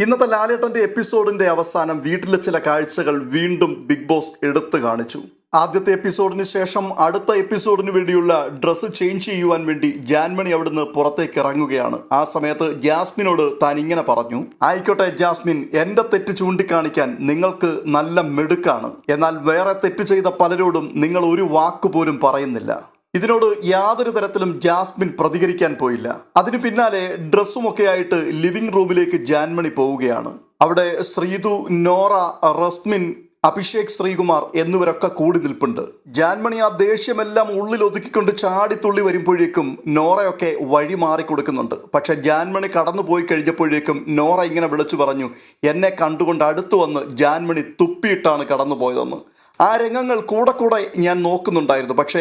ഇന്നത്തെ ലാലേട്ടന്റെ എപ്പിസോഡിന്റെ അവസാനം വീട്ടിലെ ചില കാഴ്ചകൾ വീണ്ടും ബിഗ് ബോസ് എടുത്തു കാണിച്ചു. ആദ്യത്തെ എപ്പിസോഡിന് ശേഷം അടുത്ത എപ്പിസോഡിന് വേണ്ടിയുള്ള ഡ്രസ്സ് ചേഞ്ച് ചെയ്യുവാൻ വേണ്ടി ജാൻമണി അവിടുന്ന് പുറത്തേക്ക് ഇറങ്ങുകയാണ്. ആ സമയത്ത് ജാസ്മിനോട് താൻ ഇങ്ങനെ പറഞ്ഞു, ആയിക്കോട്ടെ ജാസ്മിൻ, എന്റെ തെറ്റ് ചൂണ്ടിക്കാണിക്കാൻ നിങ്ങൾക്ക് നല്ല മിടുക്കാണ്. എന്നാൽ വേറെ തെറ്റ് ചെയ്ത പലരോടും നിങ്ങൾ ഒരു വാക്ക് പോലും പറയുന്നില്ല. ഇതിനോട് യാതൊരു തരത്തിലും ജാസ്മിൻ പ്രതികരിക്കാൻ പോയില്ല. അതിനു പിന്നാലെ ഡ്രസ്സുമൊക്കെ ആയിട്ട് ലിവിംഗ് റൂമിലേക്ക് ജാൻമണി പോവുകയാണ്. അവിടെ ശ്രീതു, നോറ, റസ്മിൻ, അഭിഷേക് ശ്രീകുമാർ എന്നിവരൊക്കെ കൂടി നിൽപ്പുണ്ട്. ജാൻമണി ആ ദേഷ്യമെല്ലാം ഉള്ളിൽ ഒതുക്കിക്കൊണ്ട് ചാടിത്തുള്ളി വരുമ്പോഴേക്കും നോറയൊക്കെ വഴി മാറി കൊടുക്കുന്നുണ്ട്. പക്ഷെ ജാൻമണി കടന്നു പോയി കഴിഞ്ഞപ്പോഴേക്കും നോറ ഇങ്ങനെ വിളിച്ചു പറഞ്ഞു, എന്നെ കണ്ടുകൊണ്ട് അടുത്തു വന്ന് ജാൻമണി തുപ്പിയിട്ടാണ് കടന്നു പോയതെന്ന്. ആ രംഗങ്ങൾ കൂടെ ഞാൻ നോക്കുന്നുണ്ടായിരുന്നു. പക്ഷേ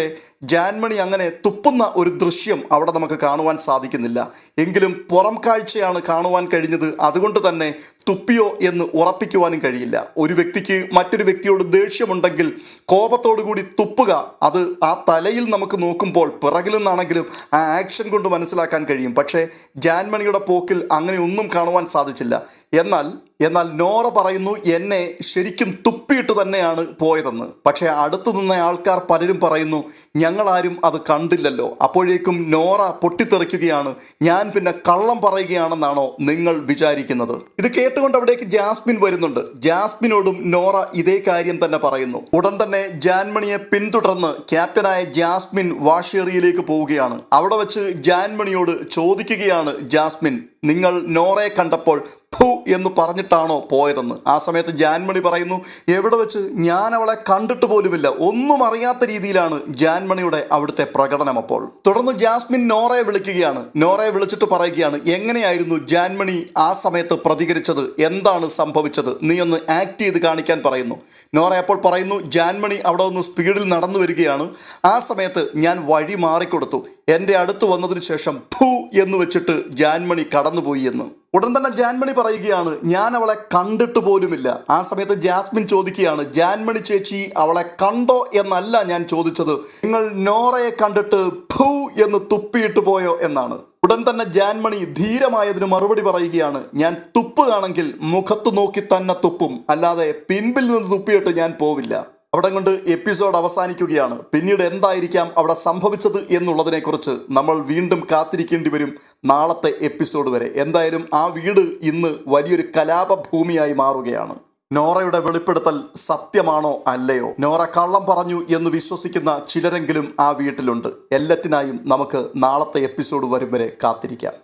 ജാൻമണി അങ്ങനെ തുപ്പുന്ന ഒരു ദൃശ്യം അവിടെ നമുക്ക് കാണുവാൻ സാധിക്കുന്നില്ല. എങ്കിലും പുറം കാഴ്ചയാണ് കാണുവാൻ കഴിഞ്ഞത്. അതുകൊണ്ട് തന്നെ തുപ്പിയോ എന്ന് ഉറപ്പിക്കുവാനും കഴിയില്ല. ഒരു വ്യക്തിക്ക് മറ്റൊരു വ്യക്തിയോട് ദേഷ്യമുണ്ടെങ്കിൽ കോപത്തോടു കൂടി തുപ്പുക, അത് ആ തലയിൽ നമുക്ക് നോക്കുമ്പോൾ പിറകിൽ നിന്നാണെങ്കിലും ആ ആക്ഷൻ കൊണ്ട് മനസ്സിലാക്കാൻ കഴിയും. പക്ഷേ ജാൻമണിയുടെ പോക്കിൽ അങ്ങനെ ഒന്നും കാണുവാൻ സാധിച്ചില്ല. എന്നാൽ നോറ പറയുന്നു, എന്നെ ശരിക്കും തുപ്പിയിട്ട് തന്നെയാണ് പോയതെന്ന്. പക്ഷേ അടുത്തു നിന്ന ആൾക്കാർ പലരും പറയുന്നു, ഞങ്ങളാരും അത് കണ്ടില്ലല്ലോ. അപ്പോഴേക്കും നോറ പൊട്ടിത്തെറിക്കുകയാണ്, ഞാൻ പിന്നെ കള്ളം പറയുകയാണെന്നാണോ നിങ്ങൾ വിചാരിക്കുന്നത്? ഇത് കേട്ടുകൊണ്ട് അവിടേക്ക് ജാസ്മിൻ വരുന്നുണ്ട്. ജാസ്മിനോടും നോറ ഇതേ കാര്യം തന്നെ പറയുന്നു. ഉടൻ തന്നെ ജാൻമണിയെ പിന്തുടർന്ന് ക്യാപ്റ്റനായ ജാസ്മിൻ വാഷ് ഏരിയയിലേക്ക് പോവുകയാണ്. അവിടെ വെച്ച് ജാൻമണിയോട് ചോദിക്കുകയാണ് ജാസ്മിൻ, നിങ്ങൾ നോറയെ കണ്ടപ്പോൾ ഫു എന്ന് പറഞ്ഞിട്ടാണോ പോയതെന്ന്. ആ സമയത്ത് ജാൻമണി പറയുന്നു, എവിടെ വെച്ച്? ഞാൻ അവളെ കണ്ടിട്ട് പോലുമില്ല. ഒന്നും അറിയാത്ത രീതിയിലാണ് ജാൻമണിയുടെ അവിടുത്തെ പ്രകടനം. അപ്പോൾ തുടർന്ന് ജാസ്മിൻ നോറയെ വിളിക്കുകയാണ്. നോറയെ വിളിച്ചിട്ട് പറയുകയാണ്, എങ്ങനെയായിരുന്നു ജാൻമണി ആ സമയത്ത് പ്രതികരിച്ചത്? എന്താണ് സംഭവിച്ചത്? നീ ഒന്ന് ആക്ട് ചെയ്ത് കാണിക്കാൻ പറയുന്നു. നോറ അപ്പോൾ പറയുന്നു, ജാൻമണി അവിടെ ഒന്ന് സ്പീഡിൽ നടന്നു വരികയാണ്. ആ സമയത്ത് ഞാൻ വഴി മാറിക്കൊടുത്തു. എൻ്റെ അടുത്ത് വന്നതിന് ശേഷം ഫു എന്ന് വെച്ചിട്ട് ജാൻമണി കടന്നുപോയി എന്ന്. ഉടൻ തന്നെ ജാൻമണി പറയുകയാണ്, ഞാൻ അവളെ കണ്ടിട്ട് പോലുമില്ല. ആ സമയത്ത് ജാസ്മിൻ ചോദിക്കുകയാണ്, ജാൻമണി ചേച്ചി അവളെ കണ്ടോ എന്നല്ല ഞാൻ ചോദിച്ചത്, നിങ്ങൾ നോറയെ കണ്ടിട്ട് ഫു എന്ന് തുപ്പിയിട്ട് പോയോ എന്നാണ്. ഉടൻ തന്നെ ജാൻമണി ധീരമായതിന് മറുപടി പറയുകയാണ്, ഞാൻ തുപ്പുകയാണെങ്കിൽ മുഖത്ത് നോക്കി തന്നെ തുപ്പും, അല്ലാതെ പിൻപിൽ നിന്ന് തുപ്പിയിട്ട് ഞാൻ പോവില്ല. അവിടെ കൊണ്ട് എപ്പിസോഡ് അവസാനിക്കുകയാണ്. പിന്നീട് എന്തായിരിക്കാം അവിടെ സംഭവിച്ചത് എന്നുള്ളതിനെക്കുറിച്ച് നമ്മൾ വീണ്ടും കാത്തിരിക്കേണ്ടി വരും നാളത്തെ എപ്പിസോഡ് വരെ. എന്തായാലും ആ വീട് ഇന്ന് വലിയൊരു കലാപഭൂമിയായി മാറുകയാണ്. നോറയുടെ വെളിപ്പെടുത്തൽ സത്യമാണോ അല്ലയോ? നോറ കള്ളം പറഞ്ഞു എന്ന് വിശ്വസിക്കുന്ന ചിലരെങ്കിലും ആ വീട്ടിലുണ്ട്. എല്ലാറ്റിനായും നമുക്ക് നാളത്തെ എപ്പിസോഡ് വരും വരെ കാത്തിരിക്കാം.